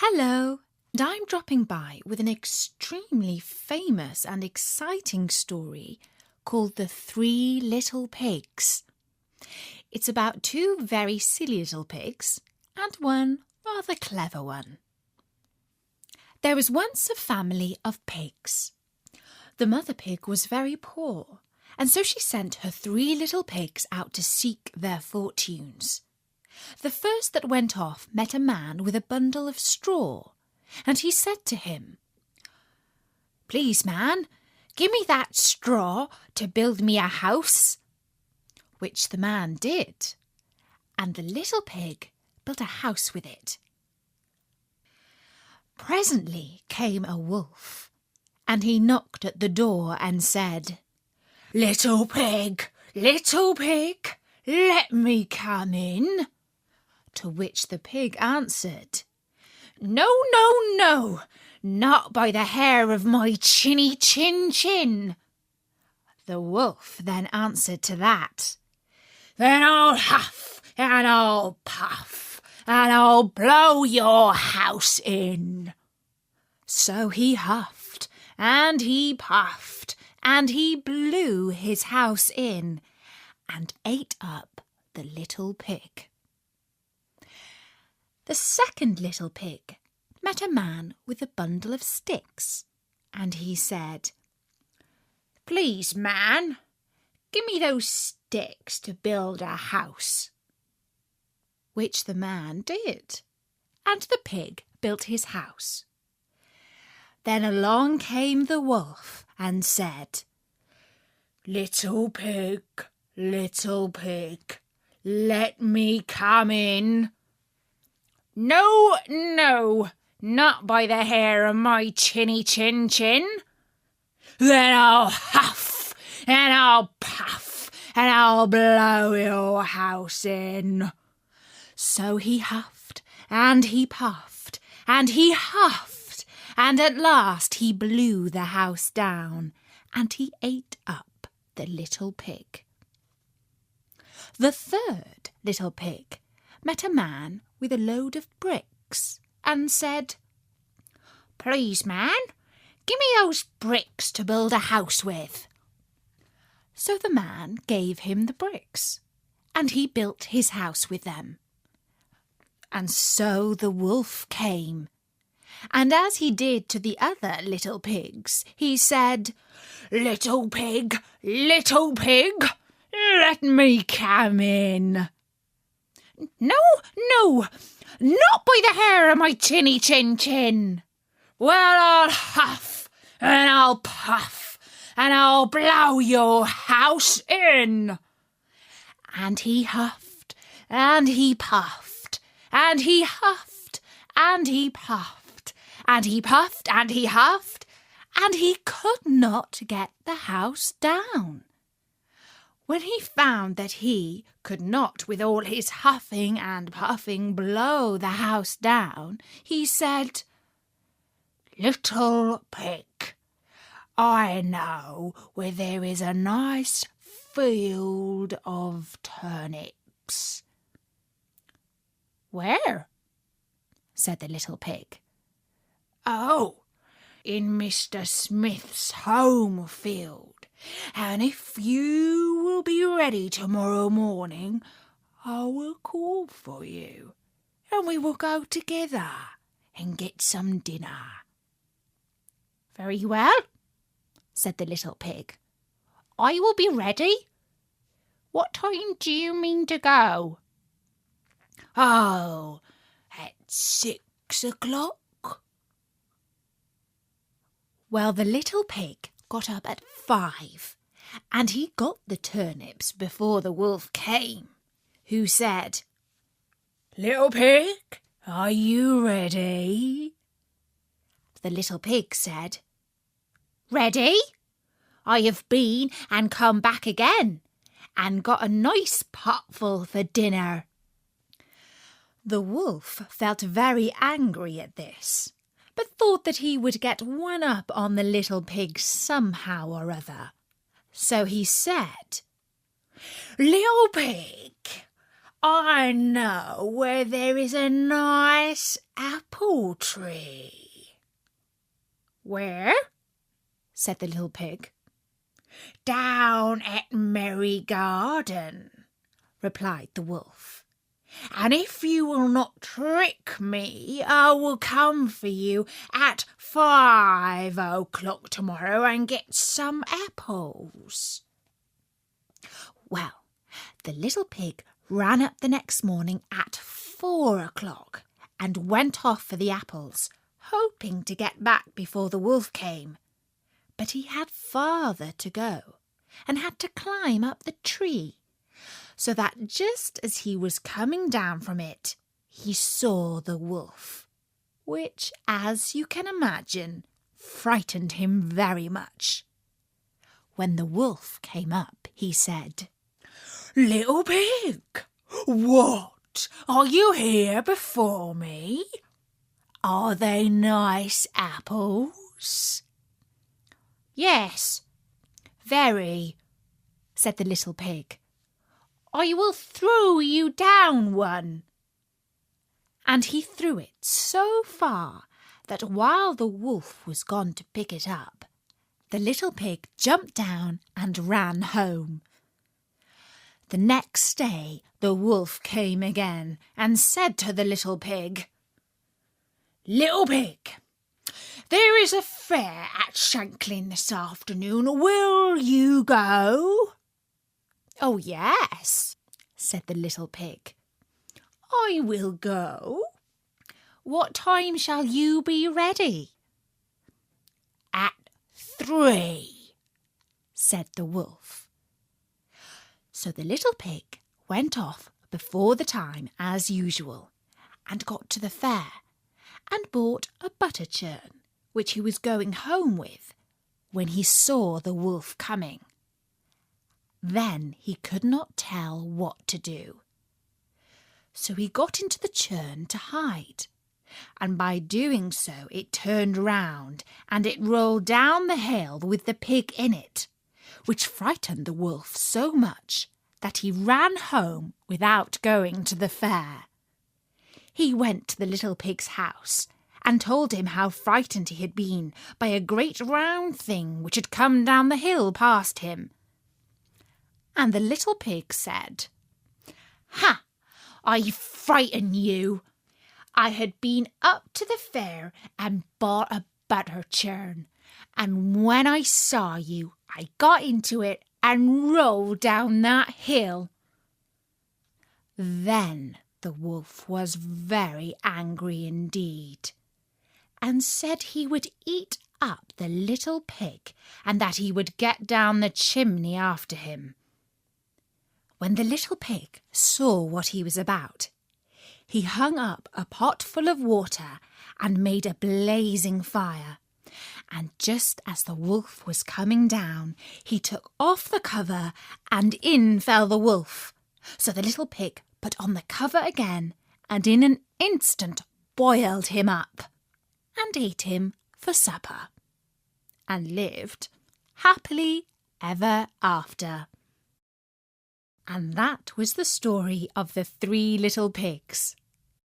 Hello, and I'm dropping by with an extremely famous and exciting story called The Three Little Pigs. It's about two very silly little pigs and one rather clever one. There was once a family of pigs. The mother pig was very poor, and so she sent her three little pigs out to seek their fortunes. The first that went off met a man with a bundle of straw, and he said to him, "Please, man, give me that straw to build me a house." Which the man did, and the little pig built a house with it. Presently came a wolf, and he knocked at the door and said, little pig, let me come in." To which the pig answered, "No, not by the hair of my chinny chin." The wolf then answered to that, "Then I'll huff and I'll puff and I'll blow your house in." So he huffed and he puffed and he blew his house in and ate up the little pig. The second little pig met a man with a bundle of sticks, and he said, "Please, man, give me those sticks to build a house." Which the man did, and the pig built his house. Then along came the wolf and said, little pig, let me come in." No, not by the hair of my chinny chin. Then I'll huff and I'll puff and I'll blow your house in. So he huffed and he puffed and he huffed, and at last he blew the house down and he ate up the little pig. The third little pig met a man with a load of bricks and said, "Please, man, give me those bricks to build a house with." So the man gave him the bricks, and he built his house with them. And so the wolf came, and as he did to the other little pigs, he said, little pig, let me come in." No, not by the hair of my chinny chin. Well, I'll huff and I'll puff and I'll blow your house in. And he huffed and he puffed and he huffed and he puffed and he puffed and he huffed, and he could not get the house down. When he found that he could not with all his huffing and puffing blow the house down, he said, little pig, I know where there is a nice field of turnips." "Where?" said the little pig. "Oh, in Mr. Smith's home field. And if you will be ready tomorrow morning, I will call for you, and we will go together and get some dinner." "Very well," said the little pig. "I will be ready. What time do you mean to go?" "Oh, at 6 o'clock. Well, the little pig got up at 5, and he got the turnips before the wolf came, who said, little pig, are you ready?" The little pig said, "Ready? I have been and come back again, and got a nice potful for dinner." The wolf felt very angry at this, but thought that he would get one up on the little pig somehow or other. So he said, "Little pig, I know where there is a nice apple tree. Where? Said the little pig. Down at Merry Garden, replied the wolf. And if you will not trick me, I will come for you at 5 o'clock tomorrow and get some apples. Well, the little pig ran up the next morning at 4 o'clock and went off for the apples, hoping to get back before the wolf came. But he had farther to go and had to climb up the tree, so that just as he was coming down from it, he saw the wolf, which, as you can imagine, frightened him very much. When the wolf came up, he said, "Little pig, what? Are you here before me? Are they nice apples?" "Yes, very," said the little pig. "I will throw you down one." And he threw it so far that while the wolf was gone to pick it up, the little pig jumped down and ran home. The next day the wolf came again and said to the little pig, "Little pig, there is a fair at Shanklin this afternoon. Will you go?" "Oh, yes," said the little pig. "I will go. What time shall you be ready?" "At 3, said the wolf. So the little pig went off before the time as usual and got to the fair and bought a butter churn, which he was going home with, when he saw the wolf coming. Then he could not tell what to do. So he got into the churn to hide, and by doing so it turned round and it rolled down the hill with the pig in it, which frightened the wolf so much that he ran home without going to the fair. He went to the little pig's house and told him how frightened he had been by a great round thing which had come down the hill past him. And the little pig said, "Ha! I frightened you. I had been up to the fair and bought a butter churn, and when I saw you, I got into it and rolled down that hill." Then the wolf was very angry indeed, and said he would eat up the little pig and that he would get down the chimney after him. When the little pig saw what he was about, he hung up a pot full of water and made a blazing fire. And just as the wolf was coming down, he took off the cover and in fell the wolf. So the little pig put on the cover again and in an instant boiled him up and ate him for supper, and lived happily ever after. And that was the story of the 3 little pigs.